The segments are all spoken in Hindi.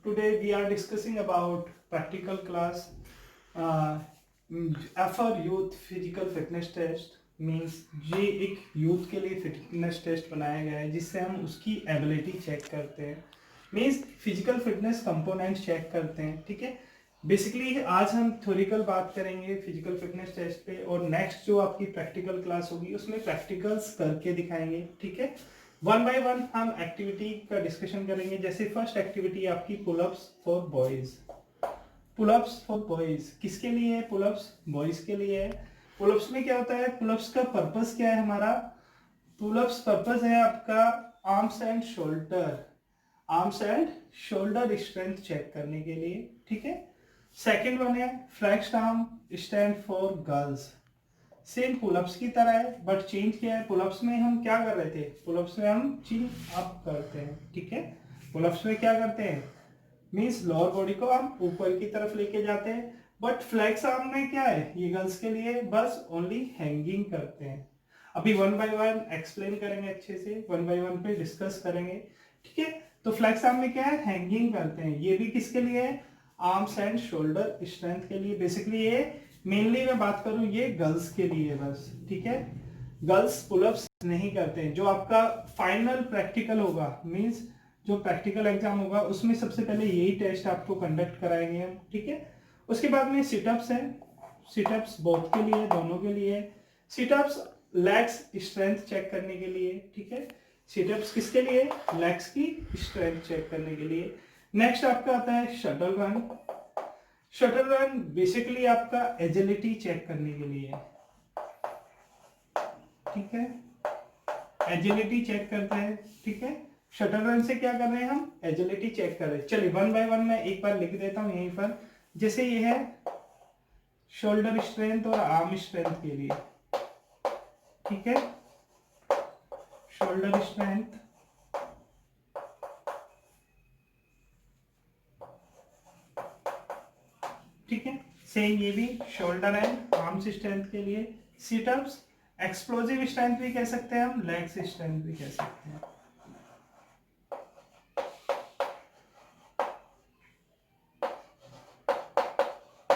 Today we are discussing about practical class FR Youth Physical Fitness Test means ये एक यूथ के लिए फिटनेस टेस्ट बनाया गया है जिससे हम उसकी एबिलिटी चेक करते हैं, means physical fitness component check करते हैं. ठीक है, बेसिकली आज हम थ्योरिकल बात करेंगे फिजिकल फिटनेस टेस्ट पे और नेक्स्ट जो आपकी प्रैक्टिकल क्लास होगी उसमें प्रैक्टिकल्स करके दिखाएंगे. ठीक है, वन बाय वन हम एक्टिविटी का डिस्कशन करेंगे. जैसे फर्स्ट एक्टिविटी आपकी pullups for boys. Pullups for boys किसके लिए है? पुलअप्स बॉयज के लिए है. पुलअप्स में क्या होता है? पुलअप्स का पर्पस क्या है हमारा? पुलअप्स पर्पस है आपका arms and shoulder strength check करने के लिए. ठीक है, सेकेंड वन है flexed arm stand for girls. Same pullups की तरह है बट चेंज क्या है? पुलअप्स में हम क्या कर रहे थे? पुलअप्स में हम चिन अप करते हैं. ठीक है, पुलअप्स में क्या करते हैं? मीन्स लोअर बॉडी को हम ऊपर की तरफ लेके जाते हैं. बट फ्लेक्स आर्म में क्या है? ये गर्ल्स के लिए बस ओनली हैंगिंग करते हैं. अभी वन बाय वन एक्सप्लेन करेंगे, अच्छे से वन बाय वन पे डिस्कस करेंगे. ठीक है, तो फ्लेक्स आर्म में क्या है? हैंगिंग करते हैं. ये भी किसके लिए है? आर्म्स एंड शोल्डर स्ट्रेंथ के लिए. बेसिकली ये मेनली मैं बात करूं ये गर्ल्स के लिए बस. ठीक है, गर्ल्स पुलअप्स नहीं करते हैं. जो आपका फाइनल प्रैक्टिकल होगा, मींस जो प्रैक्टिकल एग्जाम होगा उसमें सबसे पहले यही टेस्ट आपको कंडक्ट कराएंगे हम. ठीक है, उसके बाद में सिटअप्स हैं. सिटअप्स बोथ के लिए, दोनों के लिए. सिटअप्स लेग्स स्ट्रेंथ चेक करने के लिए. ठीक है, सिटअप्स किसके लिए? लेग्स की स्ट्रेंथ चेक करने के लिए. नेक्स्ट आपका आता है shuttle run. Shuttle run basically आपका एजिलिटी चेक करने के लिए. ठीक है, एजिलिटी चेक करते हैं. ठीक है, शटल रन से क्या कर रहे हैं हम? एजिलिटी चेक कर रहे हैं. चलिए वन बाय वन मैं एक बार लिख देता हूं यहीं पर. जैसे ये है शोल्डर स्ट्रेंथ और आर्म स्ट्रेंथ के लिए. ठीक है, शोल्डर स्ट्रेंथ, ठीक है, सेम ये भी शोल्डर एंड आर्म्स स्ट्रेंथ के लिए. सिटअप्स एक्सप्लोजिव स्ट्रेंथ भी कह सकते हैं हम, लेग्स स्ट्रेंथ भी कह सकते हैं.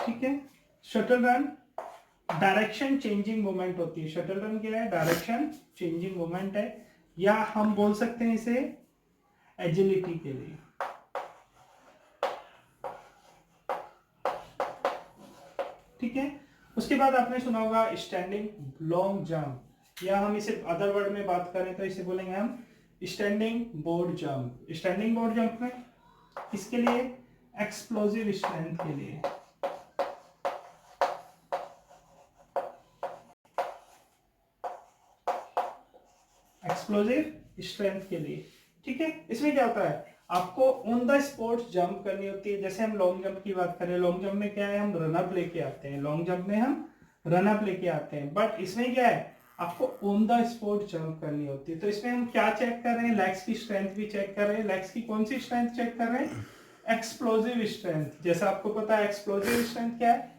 ठीक है, shuttle run direction changing movement होती है. शटल रन क्या है? डायरेक्शन चेंजिंग मूवमेंट है, या हम बोल सकते हैं इसे एजिलिटी के लिए. ठीक है, उसके बाद आपने सुना होगा स्टैंडिंग लॉन्ग जंप, या हम इसे अदर वर्ड में बात करें तो इसे बोलेंगे हम standing board jump. Standing board jump में किसके लिए? एक्सप्लोजिव स्ट्रेंथ के लिए. एक्सप्लोजिव स्ट्रेंथ के लिए. ठीक है, इसमें क्या होता है? आपको ऑन द स्पॉट जंप करनी होती है. जैसे हम लॉन्ग जंप की बात करें, लॉन्ग जंप में क्या है? हम रन अप लेके आते हैं. लॉन्ग जंप में हम रन अप लेके आते हैं. बट इसमें क्या है? आपको ऑन द स्पॉट जंप करनी होती है. तो इसमें हम क्या चेक कर रहे हैं? लेग्स की स्ट्रेंथ भी चेक कर रहे हैं. लेग्स की कौन सी स्ट्रेंथ चेक कर रहे हैं? Explosive strength. जैसा आपको पता है एक्सप्लोजिव स्ट्रेंथ क्या है?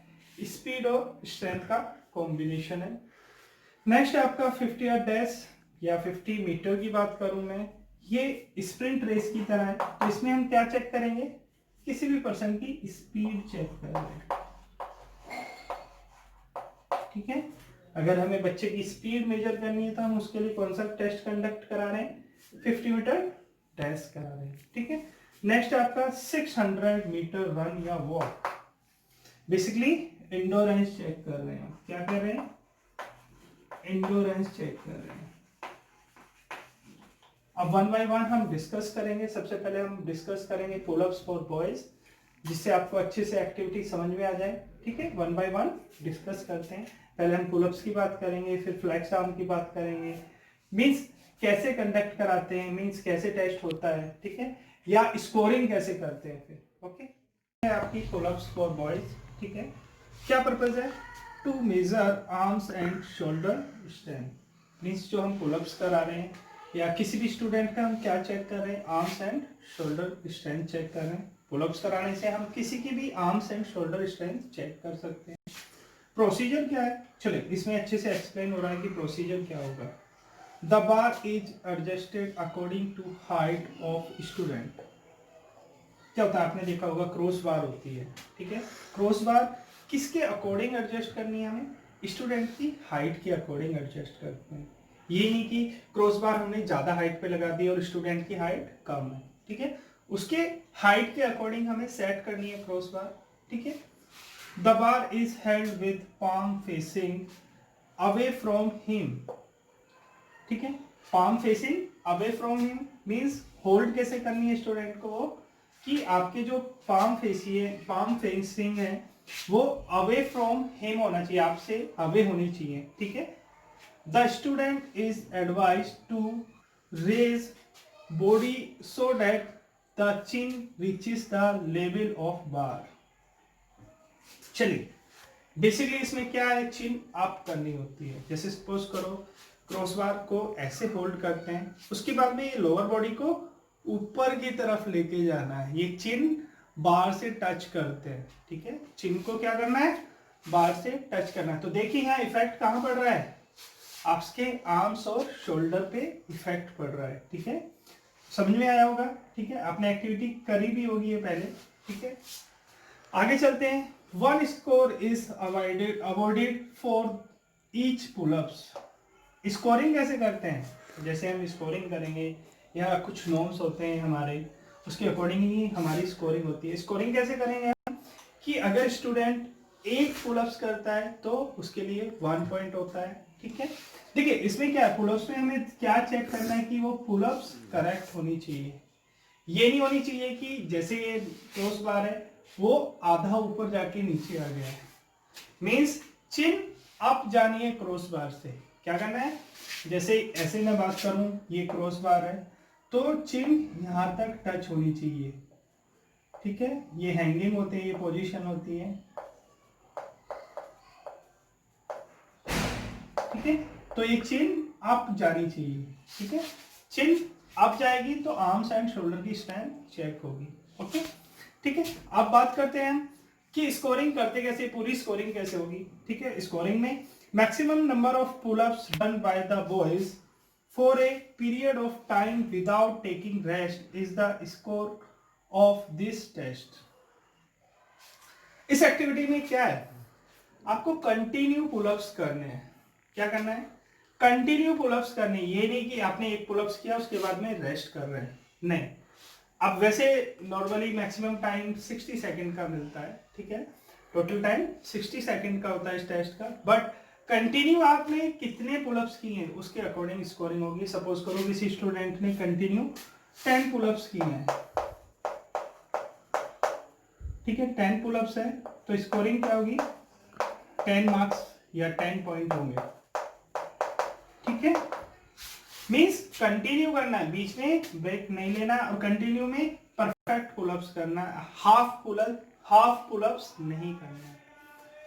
स्पीड और स्ट्रेंथ का कॉम्बिनेशन है. नेक्स्ट आपका 50 डैश या 50 मीटर की बात करूं मैं, ये स्प्रिंट रेस की तरह है. तो इसमें हम क्या चेक करेंगे? किसी भी पर्सन की स्पीड चेक करेंगे. ठीक है, अगर हमें बच्चे की स्पीड मेजर करनी है तो हम उसके लिए कौन सा टेस्ट कंडक्ट करा रहे हैं? 50 मीटर डैश करा रहे हैं. ठीक है, नेक्स्ट आपका 600 मीटर रन या वॉक. बेसिकली एंडोरेंस चेक कर रहे हैं. क्या कर रहे हैं? एंडोरेंस चेक कर रहे हैं. अब वन बाय वन हम डिस्कस करेंगे. सबसे पहले हम डिस्कस करेंगे पुलअप्स फॉर बॉयज, जिससे आपको अच्छे से एक्टिविटी समझ में आ जाए. ठीक है, वन बाय वन डिस्कस करते हैं. पहले हम पुलअप्स की बात करेंगे, फिर फ्लेक्स आर्म की बात करेंगे, मींस कैसे कंडक्ट कराते हैं, मींस कैसे टेस्ट होता है. ठीक है, या स्कोरिंग कैसे करते हैं फिर. ओके, आपकी पुलअप्स फॉर बॉयज. ठीक है, क्या पर्पज है? To measure arms and shoulder strength. Means जो हम पुलअप्स करा रहे हैं या किसी भी स्टूडेंट का हम क्या चेक कर रहे हैं? Arms and shoulder strength check कर रहे हैं. पुलअप्स कराने से हम किसी की भी arms and shoulder strength check कर सकते हैं. प्रोसीजर क्या है? चलिए इसमें अच्छे से एक्सप्लेन हो रहा है कि प्रोसीजर क्या होगा. The bar is adjusted according to height of student. क्या होता है, आपने देखा होगा क्रॉस बार होती है, ठीक है। क्रॉस बार किसके अकॉर्डिंग एडजस्ट करनी है, हमें स्टूडेंट की हाइट के अकॉर्डिंग एडजस्ट करते हैं। ये नहीं कि क्रॉस बार हमने ज्यादा हाइट पे लगा दी और स्टूडेंट की हाइट कम है, ठीक है। उसके हाइट के अकॉर्डिंग हमें सेट करनी है क्रॉस बार, ठीक है। The bar is held with palm facing away from him, ठीक है। palm facing away from him means hold कैसे करनी है स्टूडेंट को, कि आपके जो palm फेसिंग है वो अवे फ्रॉम हिम होना चाहिए, आपसे अवे होनी चाहिए, ठीक है। The student is advise to raise body so that the chin reaches the level of bar. चलिए बेसिकली इसमें क्या है, चिन अप करनी होती है। जैसे सपोज करो क्रॉस बार को ऐसे होल्ड करते हैं, उसके बाद में ये लोअर बॉडी को ऊपर की तरफ लेके जाना है, ये चिन बार से टच करते हैं, ठीक है। चिन को क्या करना है, बार से टच करना है। तो देखिए यहाँ इफेक्ट कहाँ पड़ रहा है, आपके आर्म्स और शोल्डर पे इफेक्ट पड़ रहा है, ठीक है। समझ में आया होगा, ठीक है। आपने एक्टिविटी करी भी होगी ये पहले, ठीक है। आगे चलते हैं। One score is awarded for each pullups. Scoring कैसे करते हैं, जैसे हम स्कोरिंग करेंगे या कुछ नॉर्म्स होते हैं हमारे, उसके अकॉर्डिंग ही हमारी स्कोरिंग होती है। स्कोरिंग कैसे करेंगे हम, कि अगर स्टूडेंट 8 पुलअप्स करता है तो उसके लिए 1 पॉइंट होता है, ठीक है। देखिए इसमें क्या है, पुलअप्स में हमें क्या चेक करना है कि वो पुलअप्स करेक्ट होनी चाहिए। ये नहीं होनी चाहिए कि जैसे ये क्रॉस बार है वो आधा ऊपर जाके नीचे आ गया है, मीन्स चिन अप जानी है क्रॉस बार से। क्या करना है, जैसे ऐसे मैं बात करूं, ये क्रॉस बार है तो चिन यहां तक टच होनी चाहिए, ठीक है। ये हैंगिंग होते हैं, ये पोजीशन होती है, ठीक है। तो ये चिन अप जानी चाहिए, ठीक है। चिन अप जाएगी तो आर्म्स एंड शोल्डर की स्ट्रेंथ चेक होगी, ओके, ठीक है। अब बात करते हैं कि स्कोरिंग करते कैसे, पूरी स्कोरिंग कैसे होगी, ठीक है। स्कोरिंग में maximum number of pullups done by the boys for a period of time without taking rest is the score of this test. इस एक्टिविटी में क्या है, आपको कंटिन्यू पुलअप्स करने हैं। क्या करना है, कंटिन्यू पुलअप्स करने, ये नहीं कि आपने एक पुलअप्स किया उसके बाद में रेस्ट कर रहे हैं, नहीं। अब वैसे नॉर्मली मैक्सिमम टाइम 60 सेकंड का मिलता है, ठीक है। टोटल टाइम 60 सेकंड का होता है इस टेस्ट का, बट कंटिन्यू आपने कितने पुलअप्स किए हैं उसके अकॉर्डिंग स्कोरिंग होगी। सपोज करो किसी स्टूडेंट ने कंटिन्यू 10 पुलअप्स किए हैं, ठीक है, 10 पुलअप्स है तो स्कोरिंग क्या होगी, 10 मार्क्स या 10 पॉइंट होंगे, ठीक है। मीन्स कंटिन्यू करना है, बीच में ब्रेक नहीं लेना, और कंटिन्यू में परफेक्ट पुलअप्स करना है, हाफ पुलअप्स नहीं करना है,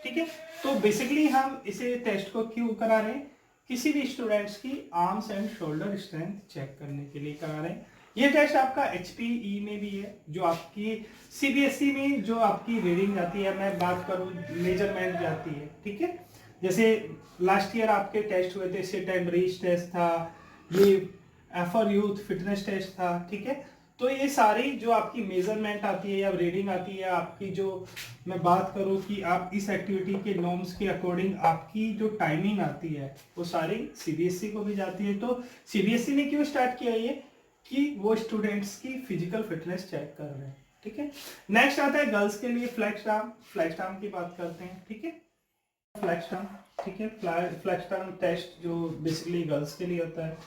ठीक है। तो बेसिकली हम इसे टेस्ट को क्यों करा रहे हैं, किसी भी स्टूडेंट्स की arms and shoulder strength check करने के लिए करा रहे हैं। ये टेस्ट आपका HPE में भी है, जो आपकी CBSE में जो आपकी रीडिंग जाती है, मैं बात करूं मेजरमेंट जाती है, ठीक है। जैसे लास्ट ईयर आपके टेस्ट हुए थे, सिट एंड रीच टेस्ट था, ये एफर यूथ फिटनेस टेस्ट था, ठीक है। तो ये सारी जो आपकी मेजरमेंट आती है या रीडिंग आती है आपकी, जो मैं बात करूं कि आप इस एक्टिविटी के नॉर्म्स के अकॉर्डिंग आपकी जो टाइमिंग आती है वो सारी CBSE को भी जाती है। तो CBSE ने क्यों स्टार्ट किया ये, कि वो स्टूडेंट्स की फिजिकल फिटनेस चेक कर रहे हैं, ठीक है। नेक्स्ट आता है गर्ल्स के लिए फ्लैक्स आर्म की बात करते हैं, ठीक है। फ्लैक्स आर्म, ठीक है, फ्लैक्स आर्म टेस्ट जो बेसिकली गर्ल्स के लिए होता है।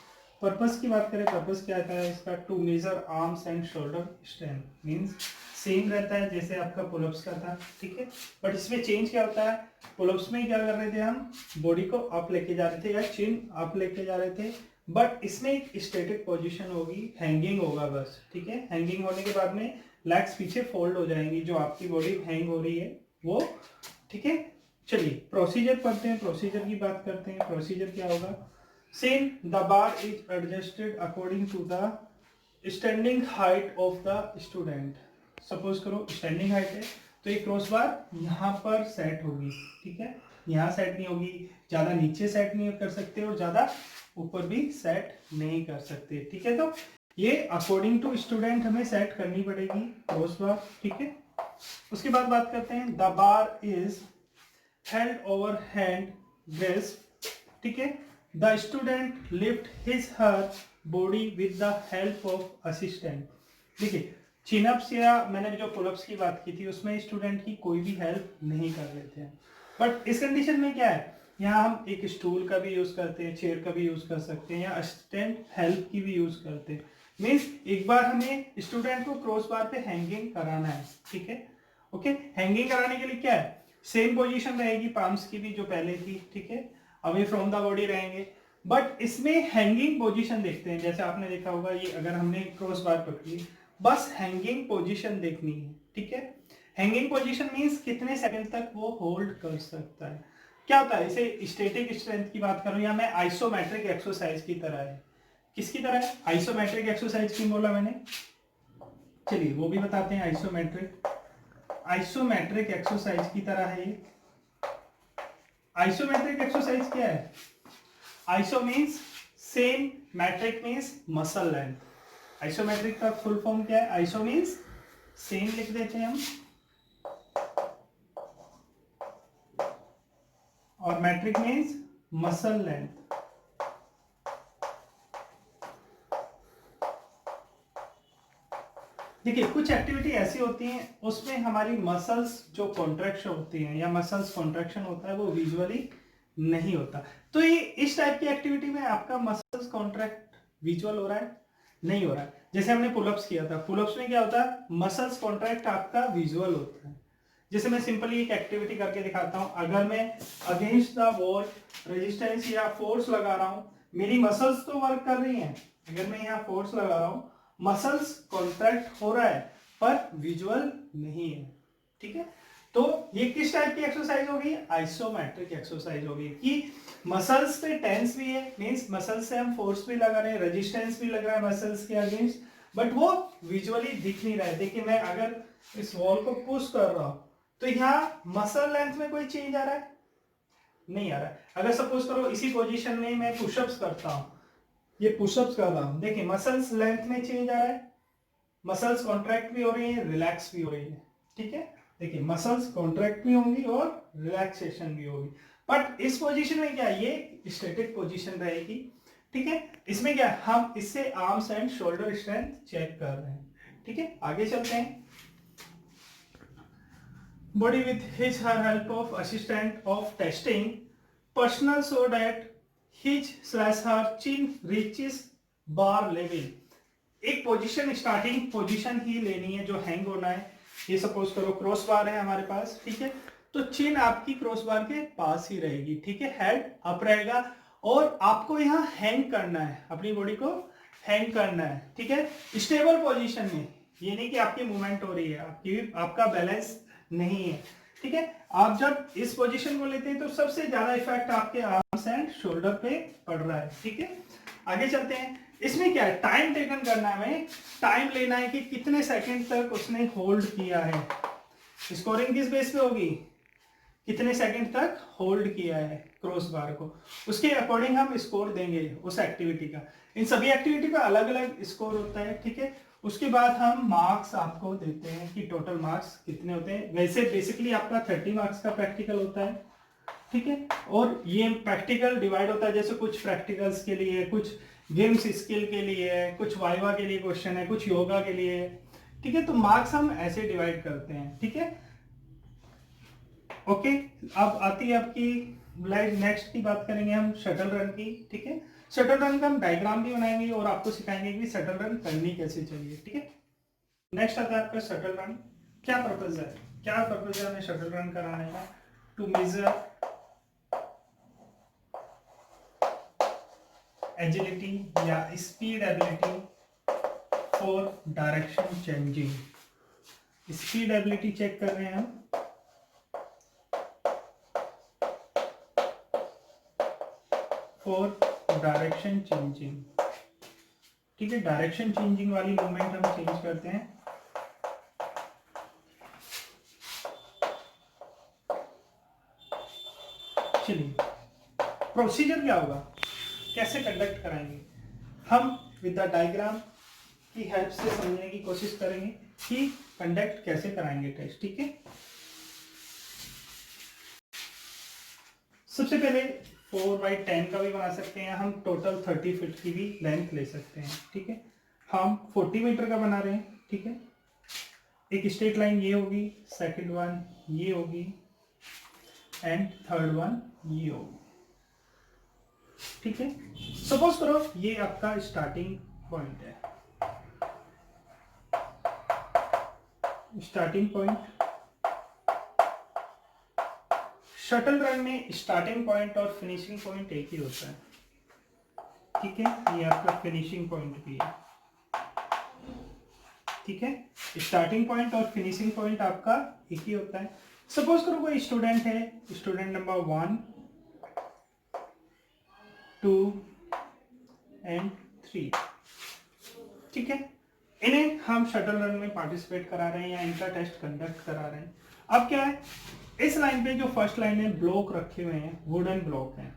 पर्पस की बात करें, पर्पस क्या आता है इसका, to measure arms and shoulder strength, means same रहता है जैसे आपका पुलअप्स का था, ठीक है। बट इसमें चेंज क्या होता है, पुलअप्स में क्या कर रहे थे हम, बॉडी को अप लेके जा रहे थे या चिन अप लेके जा रहे थे, बट इसमें एक स्टैटिक पोजीशन होगी, हैंगिंग होगा बस, ठीक है। हैंगिंग होने के बाद में लेग्स पीछे फोल्ड हो जाएंगी, जो आपकी बॉडी हैंग हो रही है वो, ठीक है। चलिए प्रोसीजर पढ़ते हैं, प्रोसीजर की बात करते हैं। प्रोसीजर क्या होगा, same the bar is adjusted according to the standing height of the student. Suppose करो स्टैंडिंग हाइट है तो ये क्रॉस बार यहाँ पर सेट होगी, ठीक है, यहाँ सेट नहीं होगी, ज्यादा नीचे सेट नहीं कर सकते और ज्यादा ऊपर भी सेट नहीं कर सकते, ठीक है। तो ये अकॉर्डिंग टू स्टूडेंट हमें सेट करनी पड़ेगी क्रॉस बार, ठीक है। उसके बाद बात करते हैं, the bar is held over hand breast, ठीक है। The student lift his her body with the help of assistant. देखिए चिनअप्स या मैंने जो पुलअप्स की बात की थी उसमें स्टूडेंट की कोई भी हेल्प नहीं कर लेते हैं, बट इस कंडीशन में क्या है, यहाँ हम एक स्टूल का भी यूज करते हैं, चेयर का भी यूज कर सकते हैं, या असिस्टेंट हेल्प की भी यूज करते हैं। मीन्स एक बार हमें स्टूडेंट को क्रॉस बार पे हैंगिंग कराना है, ठीक है। ओके, हैंगिंग कराने के लिए क्या है, सेम पोजीशन रहेगी पाम्स की भी जो पहले थी, ठीक है, अवे फ्रॉम द बॉडी रहेंगे, बट इसमें हैंगिंग पोजीशन देखते हैं। जैसे आपने देखा होगा, ये अगर हमने क्रॉस बार पकड़ी, बस हैंगिंग पोजीशन देखनी है, ठीक है। हैंगिंग पोजीशन मींस कितने सेकंड तक वो होल्ड कर सकता है। क्या होता है, इसे स्टैटिक स्ट्रेंथ की बात करूं या मैं आइसोमेट्रिक एक्सरसाइज की तरह है, किसकी तरह है, आइसोमेट्रिक एक्सरसाइज की बोला मैंने, चलिए वो भी बताते हैं। आइसोमेट्रिक एक्सरसाइज की तरह है ये। आइसोमेट्रिक एक्सरसाइज क्या है, iso means same, metric means muscle length. Isometric का फुल फॉर्म क्या है, आइसो मींस सेम लिख देते हैं हम, और मैट्रिक मींस मसल लेंथ। देखिए कुछ एक्टिविटी ऐसी होती हैं उसमें हमारी मसल्स जो कॉन्ट्रैक्शन होती हैं या मसल्स कॉन्ट्रैक्शन होता है वो विजुअली नहीं होता, तो ये इस टाइप की एक्टिविटी में आपका मसल्स कॉन्ट्रैक्ट विजुअल हो रहा है, नहीं हो रहा है। जैसे हमने पुलअप्स किया था, पुलअप्स में क्या होता है, मसल्स कॉन्ट्रैक्ट आपका विजुअल होता है। जैसे मैं सिंपली एक एक्टिविटी करके दिखाता हूं, अगर मैं अगेंस्ट द वॉल रेजिस्टेंस या फोर्स लगा रहा हूं, मेरी मसल्स तो वर्क कर रही हैं, अगर मैं यहाँ फोर्स लगा रहा हूं मसल्स कॉन्ट्रैक्ट हो रहा है पर विजुअल नहीं है, ठीक है। तो ये किस टाइप की एक्सरसाइज होगी, आइसोमेट्रिक एक्सरसाइज होगी, कि मसल्स पे टेंस भी है, मींस मसल्स से हम फोर्स भी लगा रहे हैं, रेजिस्टेंस भी लग रहा है मसल्स के अगेंस्ट, बट वो विजुअली दिख नहीं रहा है। देखिए मैं अगर इस वॉल को पुश कर रहा हूं तो यहाँ मसल लेंथ में कोई चेंज आ रहा है, नहीं आ रहा है। अगर सपोज करो इसी पोजीशन में मैं पुशअप्स करता हूं, ये पुशअप्स कर रहा हूं, देखिए मसल्स लेंथ में चेंज आ रहा है, मसल्स कॉन्ट्रैक्ट भी हो रही है, रिलैक्स भी हो रही है, ठीक है। देखिए मसल्स कॉन्ट्रैक्ट भी होंगी और रिलैक्सेशन भी होगी, बट इस पोजीशन में क्या, ये स्टैटिक पोजीशन रहेगी, ठीक है। इसमें क्या, हम इससे arms and shoulder strength check कर रहे हैं, ठीक है। आगे चलते हैं, body with his her help of assistant of testing personal so that his slash her chin reaches bar level। एक पोजीशन स्टार्टिंग पोजीशन ही लेनी है जो हैंग होना है। ये सपोज करो क्रॉस बार है हमारे पास, ठीक है, तो चिन आपकी क्रॉस बार के पास ही रहेगी, ठीक है, हेड अप रहेगा और आपको यहाँ हैंग करना है, अपनी बॉडी को हैंग करना है, ठीक है, स्टेबल पोजीशन में। ये नहीं कि आपकी मूवमेंट हो रही है, आपका बैलेंस नहीं है, ठीक है। आप जब इस पोजीशन को लेते हैं तो सबसे ज्यादा इफेक्ट आपके आर्म्स एंड शोल्डर पे पड़ रहा है, ठीक है। आगे चलते हैं, इसमें क्या है, टाइम टेकन करना है, हमें टाइम लेना है कि कितने सेकंड तक उसने होल्ड किया है। स्कोरिंग किस बेस पे होगी, कितने सेकंड तक होल्ड किया है क्रॉस बार को, उसके अकॉर्डिंग हम स्कोर देंगे उस एक्टिविटी का। इन सभी एक्टिविटी का अलग अलग स्कोर होता है, ठीक है। उसके बाद हम मार्क्स आपको देते हैं कि टोटल मार्क्स कितने होते हैं। वैसे बेसिकली आपका 30 मार्क्स का प्रैक्टिकल होता है, ठीक है, और ये प्रैक्टिकल डिवाइड होता है, जैसे कुछ प्रैक्टिकल्स के लिए, कुछ गेम्स स्किल के लिए, कुछ वाइवा के लिए क्वेश्चन है, कुछ योगा के लिए, ठीक है। तो मार्क्स हम ऐसे डिवाइड करते हैं, ठीक है, ओके। अब आती है आपकी नेक्स्ट की बात करेंगे हम शटल रन की, ठीक है। शटल रन का हम डायग्राम भी बनाएंगे और आपको सिखाएंगे कि शटल रन करनी कैसे चाहिए, ठीक है। नेक्स्ट आता है आपका शटल रन। क्या पर्पज है, हमें शटल रन कराने का, टू मेजर एजिलिटी या speed ability for direction changing. Speed ability check कर रहे हैं हम फॉर डायरेक्शन चेंजिंग, ठीक है। डायरेक्शन चेंजिंग वाली मूवमेंट हम चेंज करते हैं। चलिए प्रोसीजर क्या होगा, कैसे कंडक्ट कराएंगे हम, विद द डायग्राम की हेल्प से समझने की कोशिश करेंगे कि कंडक्ट कैसे कराएंगे टेस्ट, ठीक है। सबसे पहले 4/10 का भी बना सकते हैं हम, टोटल 30 फीट की भी लेंथ ले सकते हैं, ठीक है। हम 40 मीटर का बना रहे हैं, ठीक है। एक स्ट्रेट लाइन ये होगी, सेकंड वन ये होगी एंड थर्ड वन ये होगी, ठीक है। सपोज करो ये आपका स्टार्टिंग पॉइंट है, स्टार्टिंग पॉइंट। शटल रन में स्टार्टिंग पॉइंट और फिनिशिंग पॉइंट एक ही होता है, ठीक है। ये आपका फिनिशिंग पॉइंट भी है, ठीक है। स्टार्टिंग पॉइंट और फिनिशिंग पॉइंट आपका एक ही होता है। सपोज करो कोई स्टूडेंट है, स्टूडेंट नंबर 1, 2 एंड 3, ठीक है। इन्हें हम शटल रन में पार्टिसिपेट करा रहे हैं या इनका टेस्ट कंडक्ट करा रहे हैं। अब क्या है, इस लाइन पे जो फर्स्ट लाइन है ब्लॉक रखे हुए हैं, वुडन ब्लॉक हैं।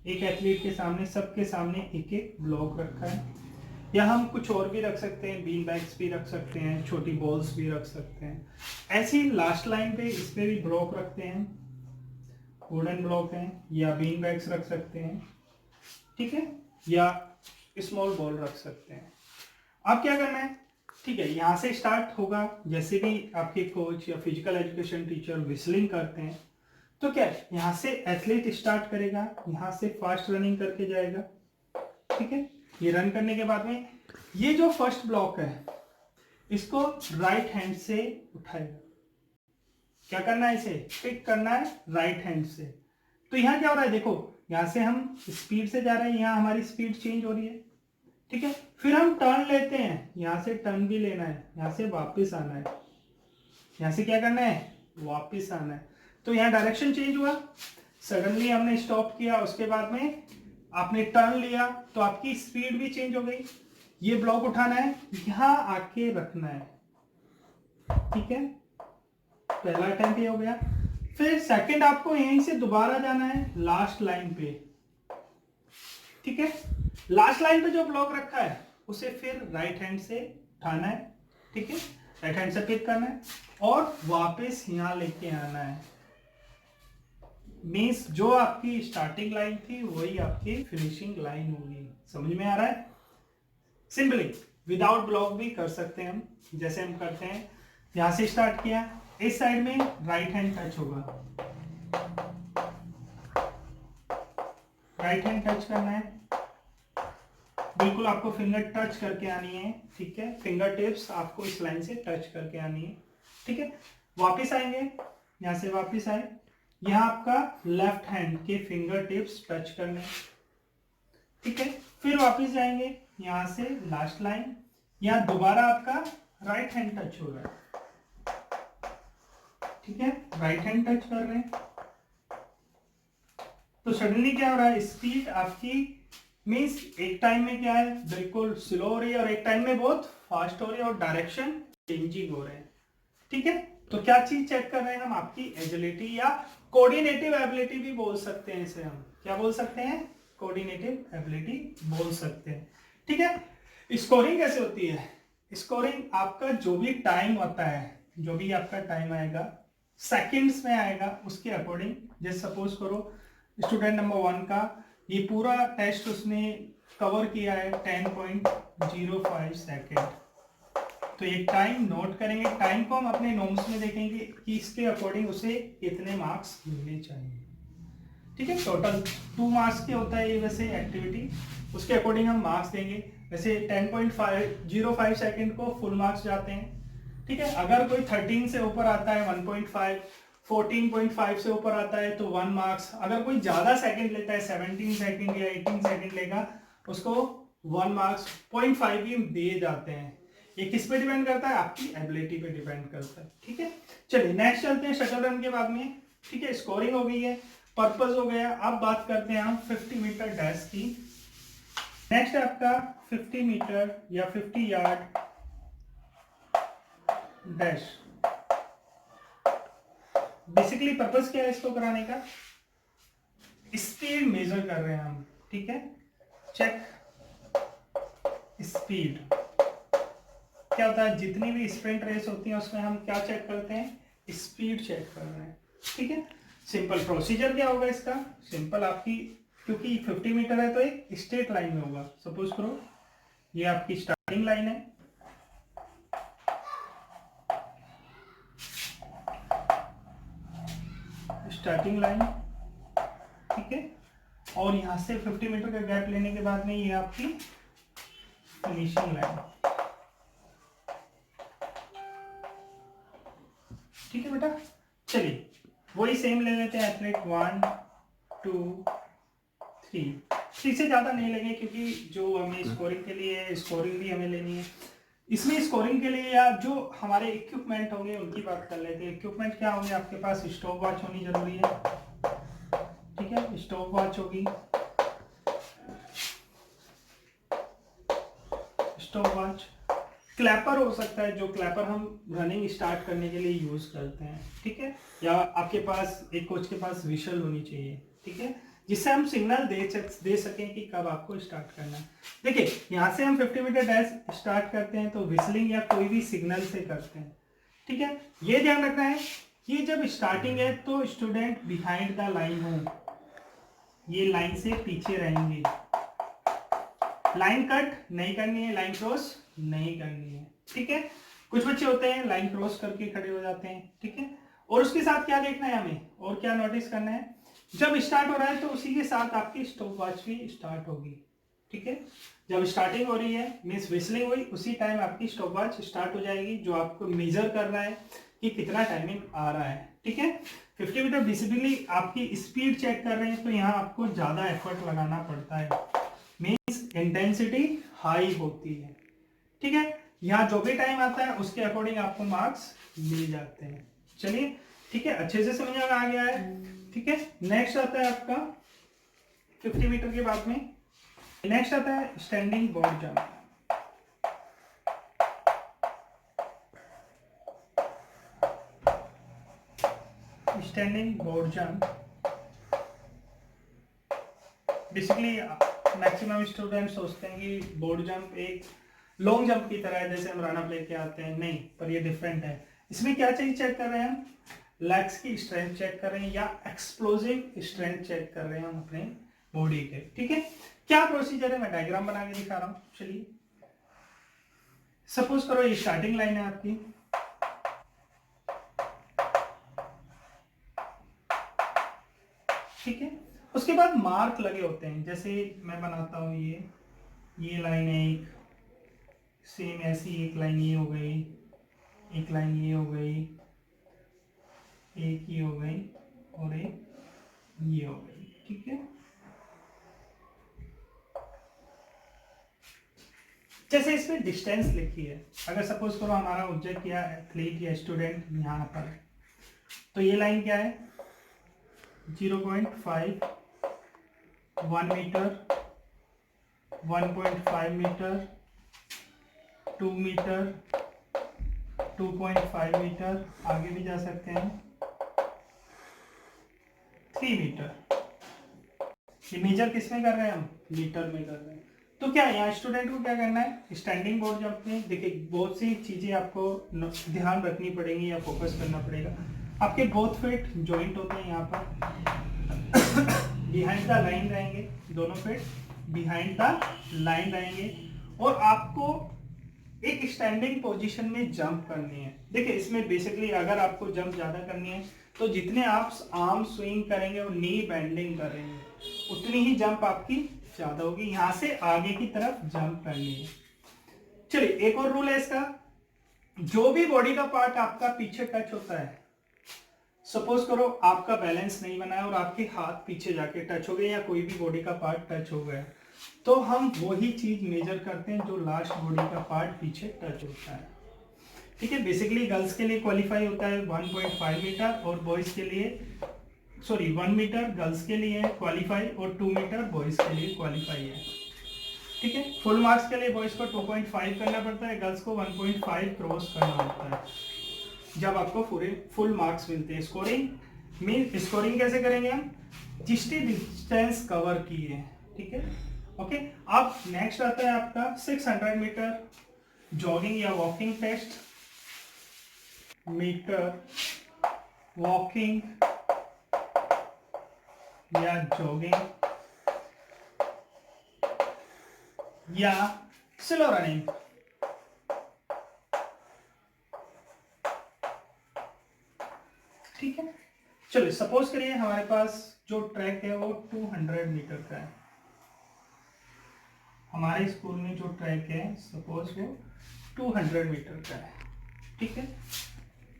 एक एथलीट के सामने, सबके सामने एक एक ब्लॉक रखा है। या हम कुछ और भी रख सकते हैं, बीन बैग्स भी रख सकते हैं, छोटी बॉल्स भी रख सकते हैं। ऐसी लास्ट लाइन पे इस पे भी ब्लॉक रखते हैं, वुडन ब्लॉक हैं, या बीन बैग्स रख सकते हैं, ठीक है, या स्मॉल बॉल रख सकते हैं। अब क्या करना है, ठीक है, यहाँ से स्टार्ट होगा। जैसे भी आपके कोच या फिजिकल एजुकेशन टीचर विस्लिंग करते हैं तो क्या है, यहाँ से एथलीट स्टार्ट करेगा, यहाँ से फास्ट रनिंग करके जाएगा, ठीक है। ये रन करने के बाद में ये जो फर्स्ट ब्लॉक है इसको राइट हैंड से उठाएगा। क्या करना है, इसे पिक करना है राइट हैंड से। तो यहाँ क्या हो रहा है, देखो यहाँ से हम स्पीड से जा रहे हैं, यहाँ हमारी स्पीड चेंज हो रही है, ठीक है। फिर हम टर्न लेते हैं, यहाँ से टर्न भी लेना है, यहाँ से वापस आना है, यहाँ से क्या करना है, वापस आना है। तो यहाँ डायरेक्शन चेंज हुआ, सडनली हमने स्टॉप किया, उसके बाद में आपने टर्न लिया तो आपकी स्पीड भी चेंज हो गई। ये ब्लॉक उठाना है, यहां आके रखना है, ठीक है। पहला अटेम्प्ट ये हो गया। फिर सेकंड आपको यहीं से दोबारा जाना है लास्ट लाइन पे, ठीक है। लास्ट लाइन पे जो ब्लॉक रखा है उसे फिर राइट हैंड से उठाना है, ठीक है, राइट हैंड से पिक करना है और वापस यहां लेके आना है। मीन्स जो आपकी स्टार्टिंग लाइन थी वही आपकी फिनिशिंग लाइन होगी। समझ में आ रहा है? सिंपली विदाउट ब्लॉक भी कर सकते हैं हम, जैसे हम करते हैं। यहां से स्टार्ट किया, इस साइड में राइट हैंड टच होगा, राइट हैंड टच करना है, बिल्कुल आपको फिंगर टच करके आनी है, ठीक है। फिंगर टिप्स आपको इस लाइन से टच करके आनी है, ठीक है। वापिस आएंगे, यहां से वापिस आए, यहां आपका लेफ्ट हैंड के फिंगर टिप्स टच करने, ठीक है। फिर वापिस जाएंगे, यहां से लास्ट लाइन, यहां दोबारा आपका राइट हैंड टच हो रहा है, ठीक है, राइट हैंड टच कर रहे हैं। तो सडनली क्या हो रहा है, स्पीड आपकी मीन्स एक टाइम में क्या है बिल्कुल स्लो हो रही है और एक टाइम में बहुत फास्ट हो रही है और डायरेक्शन चेंजिंग हो रहे हैं, ठीक है। तो क्या चीज चेक कर रहे हैं हम, आपकी एजिलिटी या कोऑर्डिनेटिव एबिलिटी भी बोल सकते हैं इसे हम। क्या बोल सकते हैं? कोऑर्डिनेटिव एबिलिटी बोल सकते हैं, ठीक है। स्कोरिंग कैसे होती है? स्कोरिंग आपका जो भी टाइम होता है, जो भी आपका टाइम आएगा सेकंड्स में आएगा, उसके अकॉर्डिंग। जैसे सपोज करो स्टूडेंट नंबर 1 का ये पूरा टेस्ट उसने कवर किया है 10.05 सेकेंड, तो ये टाइम नोट करेंगे। टाइम को हम अपने नोट्स में देखेंगे कि इसके अकॉर्डिंग उसे कितने मार्क्स मिलने चाहिए, ठीक है। टोटल 2 मार्क्स के होता है ये वैसे एक्टिविटी, उसके अकॉर्डिंग हम मार्क्स देंगे। वैसे 10.05 सेकेंड को फुल मार्क्स जाते हैं, ठीक है। अगर कोई 13 से ऊपर आता है 1.5, 14.5 से ऊपर आता है तो 1 मार्क्स। अगर कोई ज्यादा सेकंड लेता है 17 सेकंड या 18 सेकंड लेगा उसको 1 मार्क्स 0.5 भी दिए जाते हैं। ये किस पे डिपेंड करता है? आपकी एबिलिटी पे डिपेंड करता है, ठीक है। चलिए नेक्स्ट चलते हैं शटल रन के बाद में, ठीक है। स्कोरिंग हो गई है, पर्पस हो गया। अब बात करते हैं हम 50 मीटर डैश की। नेक्स्ट है आपका 50 मीटर या 50 यार्ड डैश। बेसिकली पर्पस क्या है इसको कराने का? स्पीड मेजर कर रहे हैं हम, ठीक है। चेक स्पीड, क्या होता है, जितनी भी स्प्रिंट रेस होती है उसमें हम क्या चेक करते हैं, स्पीड चेक कर रहे हैं, ठीक है। सिंपल प्रोसीजर क्या होगा इसका, सिंपल आपकी, क्योंकि 50 मीटर है तो एक स्ट्रेट लाइन में होगा। सपोज करो ये आपकी स्टार्टिंग लाइन है, स्टार्टिंग लाइन, ठीक है, और यहां से 50 मीटर का गैप लेने के बाद में ये आपकी फिनिशिंग लाइन, ठीक है बेटा। चलिए वही सेम ले लेते हैं एथलीट, 1 2 3 से ज्यादा नहीं लेंगे क्योंकि जो हमें स्कोरिंग के लिए, स्कोरिंग भी हमें लेनी है। इसमें स्कोरिंग के लिए या जो हमारे इक्विपमेंट होंगे उनकी बात कर लेते हैं। इक्विपमेंट क्या होंगे, आपके पास स्टॉप वॉच होनी जरूरी है, ठीक है, स्टॉप वॉच होगी, स्टॉप वॉच, क्लैपर हो सकता है, जो क्लैपर हम रनिंग स्टार्ट करने के लिए यूज करते हैं, ठीक है, या आपके पास एक कोच के पास विशल होनी चाहिए, ठीक है, जिससे हम सिग्नल दे सकें कि कब आपको स्टार्ट करना है। देखिए यहाँ से हम 50 मीटर डैश स्टार्ट करते हैं तो विसलिंग या कोई भी सिग्नल से करते हैं, ठीक है। ये ध्यान रखना है कि जब स्टार्टिंग है तो स्टूडेंट बिहाइंड द लाइन हो, ये लाइन से पीछे रहेंगे, लाइन कट नहीं करनी है, लाइन क्रॉस नहीं करनी है, ठीक है। कुछ बच्चे होते हैं लाइन क्रॉस करके खड़े हो जाते हैं, ठीक है। और उसके साथ क्या देखना है हमें, और क्या नोटिस करना है, जब स्टार्ट हो रहा है तो उसी के साथ आपकी स्टॉप वॉच भी स्टार्ट होगी, ठीक है। जब स्टार्टिंग हो रही है मीन्स विसलिंग हुई, उसी टाइम आपकी स्टॉप वॉच स्टार्ट हो जाएगी, जो आपको मेजर कर रहा है कि कितना टाइमिंग आ रहा है, ठीक है। 50 मीटर बेसिकली आपकी स्पीड चेक कर रहे हैं तो यहाँ आपको ज्यादा एफर्ट लगाना पड़ता है, मीन्स इंटेंसिटी हाई होती है, ठीक है। यहाँ जो भी टाइम आता है उसके अकॉर्डिंग आपको मार्क्स मिल जाते हैं। चलिए ठीक है, अच्छे से समझ में आ गया है, ठीक है। नेक्स्ट आता है आपका 50 मीटर के बाद में, नेक्स्ट आता है standing board jump. Standing board jump basically maximum student सोचते हैं कि बोर्ड जंप एक लॉन्ग जंप की तरह है, जैसे हम रन अप लेके आते हैं, नहीं, पर ये डिफरेंट है। इसमें क्या चीज चेक कर रहे हैं हम, लेग्स की स्ट्रेंथ चेक कर रहे हैं या एक्सप्लोजिव स्ट्रेंथ चेक कर रहे हैं हम अपने बॉडी के, ठीक है। क्या प्रोसीजर है, मैं डायग्राम बना के दिखा रहा हूं। चलिए सपोज करो ये स्टार्टिंग लाइन है आपकी, ठीक है। उसके बाद मार्क लगे होते हैं, जैसे मैं बनाता हूं, ये लाइन है एक, सेम ऐसी एक लाइन ये हो गई, एक लाइन ये हो गई, एक ये हो गई और एक ये हो गई, ठीक है। जैसे इसमें डिस्टेंस लिखी है, अगर सपोज करो हमारा ऑब्जेक्ट या एथलीट या स्टूडेंट यहाँ पर है, तो ये लाइन क्या है, 0.5, 1 मीटर, 1.5 मीटर, 2 मीटर, 2.5 मीटर, आगे भी जा सकते हैं, 3 मीटर। ये मेजर किस में कर रहे हैं हम, मीटर में कर रहे हैं। तो क्या यहाँ स्टूडेंट को क्या करना है, स्टैंडिंग बोर्ड जंप में देखिए बहुत सी चीजें आपको ध्यान रखनी पड़ेंगी या फोकस करना पड़ेगा। आपके बोथ फिट जॉइंट होते हैं यहाँ पर, बिहाइंड द लाइन रहेंगे, दोनों फिट बिहाइंड द लाइन रहेंगे, और आपको एक स्टैंडिंग पोजीशन में जंप करनी है। देखिए इसमें बेसिकली अगर आपको जंप ज्यादा करनी है तो जितने आप आर्म स्विंग करेंगे और नी बेंडिंग करेंगे उतनी ही जंप आपकी ज्यादा होगी, यहां से आगे की तरफ जंप करनी है। चलिए एक और रूल है इसका, जो भी बॉडी का पार्ट आपका पीछे टच होता है, सपोज करो आपका बैलेंस नहीं बना है और आपके हाथ पीछे जाके टच हो गए या कोई भी बॉडी का पार्ट टच हो गया, तो हम वही चीज मेजर करते हैं जो लास्ट बॉडी का पार्ट पीछे टच होता है, ठीक है। बेसिकली गर्ल्स के लिए क्वालिफाई होता है 1.5 मीटर और बॉयज के लिए 1 मीटर गर्ल्स के लिए क्वालिफाई और 2 मीटर बॉयज के लिए क्वालिफाई है, ठीक है। फुल मार्क्स के लिए बॉयज को 2.5 करना पड़ता है, गर्ल्स को 1.5 क्रॉस करना होता है जब आपको फुल मार्क्स मिलते हैं। स्कोरिंग कैसे करेंगे हम, जितनी डिस्टेंस कवर की है, ठीक है, ओके। अब नेक्स्ट आता है आपका 600 मीटर जॉगिंग या वॉकिंग टेस्ट, मीटर वॉकिंग या जॉगिंग या स्लो रनिंग। ठीक है, चलिए सपोज करिए हमारे पास जो ट्रैक है वो 200 मीटर का है। हमारे स्कूल में जो ट्रैक है सपोज वो 200 मीटर का है। ठीक है,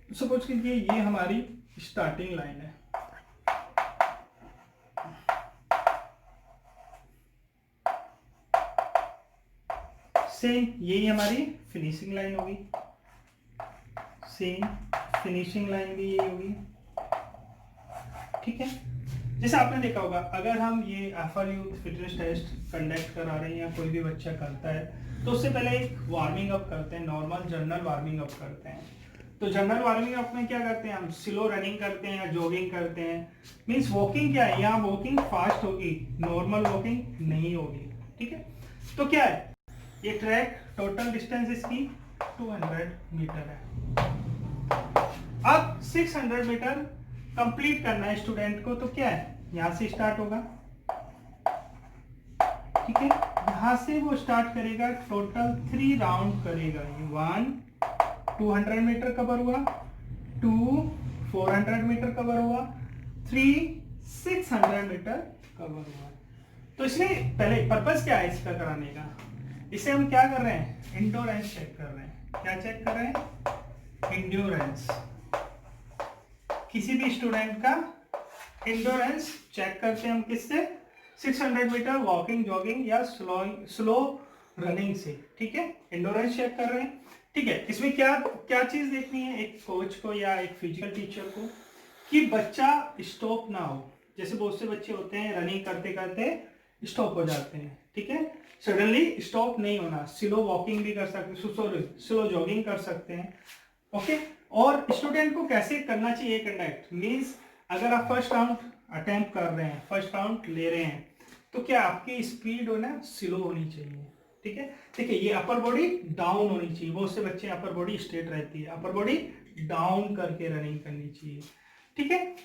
सपोज कीजिए ये हमारी स्टार्टिंग लाइन है। सेम यही हमारी फिनिशिंग लाइन होगी, सेम फिनिशिंग लाइन भी यही होगी। ठीक है, जैसे आपने देखा होगा अगर हम ये FR youth fitness test conduct करा रहे हैं या कोई भी बच्चा करता है तो उससे पहले एक वार्मिंग अप करते हैं, नॉर्मल जनरल वार्मिंग अप करते हैं। तो जनरल वार्मिंग अप में क्या करते हैं, हम स्लो रनिंग करते हैं या जॉगिंग करते हैं। मींस वॉकिंग क्या है, यहाँ वॉकिंग फास्ट होगी, नॉर्मल वॉकिंग नहीं होगी। ठीक है, तो क्या है ये ट्रैक टोटल डिस्टेंस इसकी 200 मीटर है। अब 600 मीटर कंप्लीट करना है स्टूडेंट को, तो क्या है यहां से स्टार्ट होगा। ठीक है, यहां से वो स्टार्ट करेगा, टोटल 3 राउंड करेगा। ये 1 200 मीटर कवर हुआ, 2 400 मीटर कवर हुआ, 3 600 मीटर कवर हुआ। तो इसमें पहले पर्पस क्या है इसका कराने का, इसे हम क्या कर रहे हैं, इंड्योरेंस चेक कर रहे हैं। क्या चेक कर रहे हैं, इंड्योरेंस। किसी भी स्टूडेंट का इंड्योरेंस चेक करते हैं हम किससे, 600 मीटर वॉकिंग जॉगिंग या स्लो रनिंग से। ठीक है, इंड्योरेंस चेक कर रहे हैं। ठीक है, इसमें क्या क्या चीज देखनी है एक कोच को या एक फिजिकल टीचर को, कि बच्चा स्टॉप ना हो। जैसे बहुत से बच्चे होते हैं रनिंग करते करते स्टॉप हो जाते हैं। ठीक है, सडनली स्टॉप नहीं होना, स्लो वॉकिंग भी कर सकते, सॉरी स्लो जॉगिंग कर सकते हैं। ओके, और स्टूडेंट को कैसे करना चाहिए कंडक्ट, मींस अगर आप फर्स्ट राउंड अटेम्प्ट कर रहे हैं, फर्स्ट राउंड ले रहे हैं, तो क्या आपकी स्पीड हो ना स्लो होनी चाहिए। ठीक है, देखिए ये अपर बॉडी डाउन होनी चाहिए, बहुत से बच्चे अपर बॉडी स्ट्रेट रहती है, अपर बॉडी डाउन करके रनिंग करनी चाहिए। ठीक है,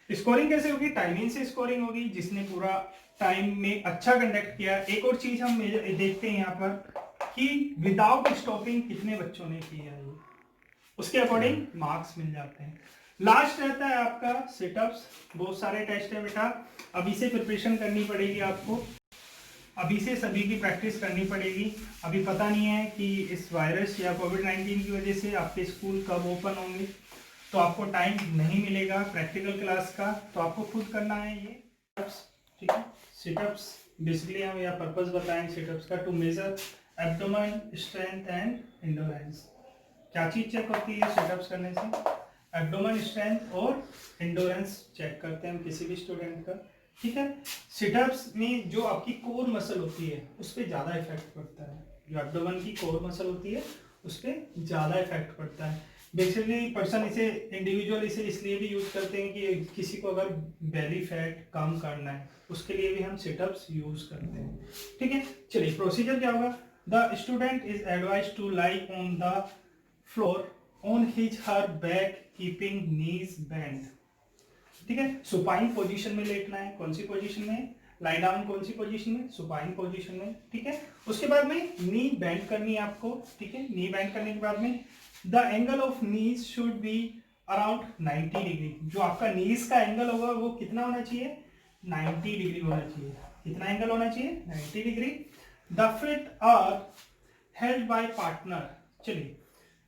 स्कोरिंग कैसे होगी, टाइमिंग से स्कोरिंग होगी, जिसने पूरा टाइम में अच्छा कंडक्ट किया। एक और चीज हम देखते हैं यहाँ पर कि विदाउट स्टॉपिंग कितने बच्चों ने किया है, उसके अकॉर्डिंग मार्क्स मिल जाते हैं। लास्ट रहता है आपका सिटअप्स। बहुत सारे टेस्ट है बेटा, अभी से प्रिपरेशन करनी पड़ेगी आपको, अभी से सभी की प्रैक्टिस करनी पड़ेगी। अभी पता नहीं है कि इस वायरस या कोविड-19 की वजह से आपके स्कूल कब ओपन होंगे, तो आपको टाइम नहीं मिलेगा प्रैक्टिकल क्लास का, तो आपको खुद करना है ये सिटअप्स। ठीक है, सिटअप्स बेसिकली हम यहाँ पर्पस बताएंगे सिटअप्स का, to measure abdomen strength and endurance. क्या चीज चेक होती है सिटअप्स करने से, एब्डोमेन स्ट्रेंथ और एंडोरेंस चेक करते हैं हम किसी भी स्टूडेंट का। ठीक है, सिटअप्स में जो आपकी कोर मसल होती है उस पर ज़्यादा इफेक्ट पड़ता है, जो एब्डोमेन की कोर मसल होती है उस पर ज़्यादा इफेक्ट पड़ता है। बेसिकली पर्सन इसे इंडिविजुअल इसे इसलिए भी यूज करते हैं कि किसी को अगर बेली फैट कम करना है उसके लिए भी हम सिटअप्स यूज करते हैं। ठीक है, चलिए प्रोसीजर क्या होगा, the student is advise to lie on the floor on his her back keeping knees bend. ठीक है, सुपाइन पोजीशन में लेटना है, कौन सी पोजीशन में, लाई डाउन कौन सी पोजीशन में, सुपाइन पोजीशन में। ठीक है, उसके बाद में नी बेंड करनी है आपको। ठीक है, नी बेंड करने के बाद में the angle of knees should be around 90 degree. जो आपका नीज का एंगल होगा वो कितना होना चाहिए, 90 डिग्री होना चाहिए। कितना एंगल होना चाहिए, 90 degree. The feet are held by partner. चलिए,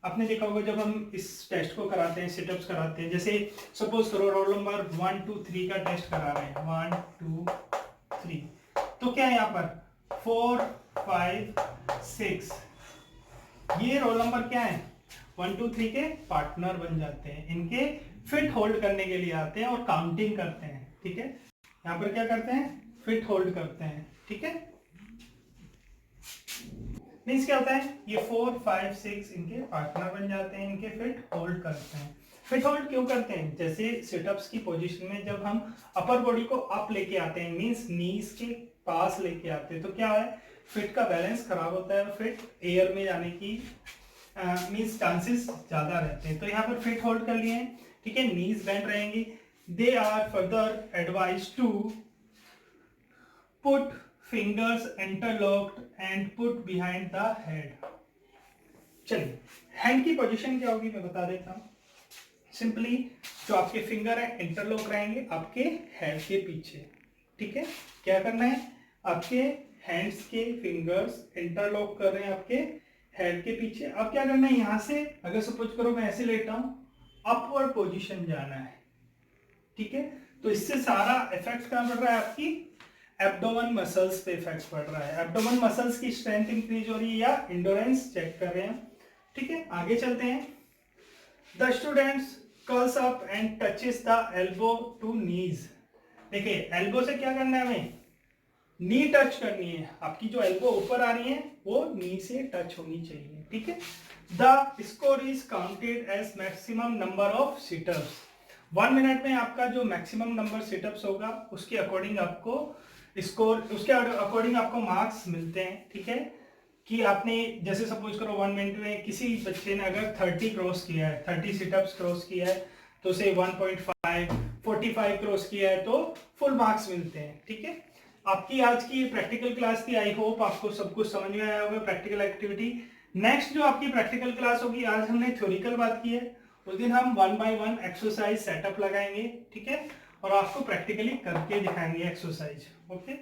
आपने देखा होगा जब हम इस टेस्ट को कराते हैं, सिटअप्स कराते हैं, जैसे सपोज करो रोल नंबर 1 2 3 का टेस्ट करा रहे हैं, 1 2 3, तो क्या है यहाँ पर 4 5 6, ये रोल नंबर क्या है 1 2 3 के पार्टनर बन जाते हैं, इनके फिट होल्ड करने के लिए आते हैं और काउंटिंग करते हैं। ठीक है, यहाँ पर क्या करते हैं, फिट होल्ड करते हैं। ठीक है, मीन्स क्या होता है, ये 4 5 6 इनके पार्टनर बन जाते हैं, इनके फिट होल्ड करते हैं। फिट होल्ड क्यों करते हैं, जैसे सिटअप्स की पोजीशन में जब हम अपर बॉडी को अप लेके आते हैं, मीन्स नीज के पास लेके आते हैं, तो क्या है फिट का बैलेंस खराब होता है और फिट एयर में जाने की मीन्स चांसेस ज़्यादा रहते हैं। तो यहाँ पर फिट होल्ड कर लिए हैं, ठीक है, नीज बेंड रहेंगी। They are further advise to put fingers interlocked and put behind the head. चलिए, हैंड की पोजीशन क्या होगी मैं बता देता हूँ। सिंपली जो आपके फिंगर है इंटरलॉक रहेंगे आपके हेड के पीछे, ठीक है। क्या करना है, आपके हैंड्स के फिंगर्स इंटरलॉक कर रहे हैं आपके हेड के पीछे। अब क्या करना है, यहां से अगर सपोज करो मैं ऐसे लेटा हूं, अपवर्ड पोजीशन जाना है, ठीक है। तो इससे सारा इफेक्ट कहां पड़ रहा है, आपकी एब्डोमेन मसल्स पे इफेक्ट पड़ रहा है। एब्डोमेन मसल्स की स्ट्रेंथ इंक्रीज हो रही है या एंड्योरेंस चेक कर रहे हैं, ठीक है। आगे चलते हैं। The students curls up and touches the elbow to knees. देखिए एल्बो से क्या करना है, हमें नी टच करनी है। आपकी जो एल्बो ऊपर आ रही है वो नी से टच होनी चाहिए, ठीक है। The score is counted as maximum number of situps. 1 minute में आपका जो मैक्सिमम नंबर सिटअप्स होगा उसके अकॉर्डिंग आपको स्कोर, उसके अकॉर्डिंग आपको मार्क्स मिलते हैं, ठीक है। कि आपने जैसे सपोज करो 1 मिनट में किसी बच्चे ने अगर 30 क्रॉस किया है, 30 सिटअप्स क्रॉस किया है तो से 1.5, 45 क्रॉस किया है तो फुल मार्क्स मिलते हैं, ठीक है। आपकी आज की प्रैक्टिकल क्लास थी, आई होप आपको सब कुछ समझ में आया होगा प्रैक्टिकल एक्टिविटी। नेक्स्ट जो आपकी प्रैक्टिकल क्लास होगी, आज हमने थ्योरिकल बात की है, उस दिन हम 1 by 1 एक्सरसाइज सेटअप लगाएंगे, ठीक है, और आपको प्रैक्टिकली करके दिखाएंगे एक्सरसाइज, ओके।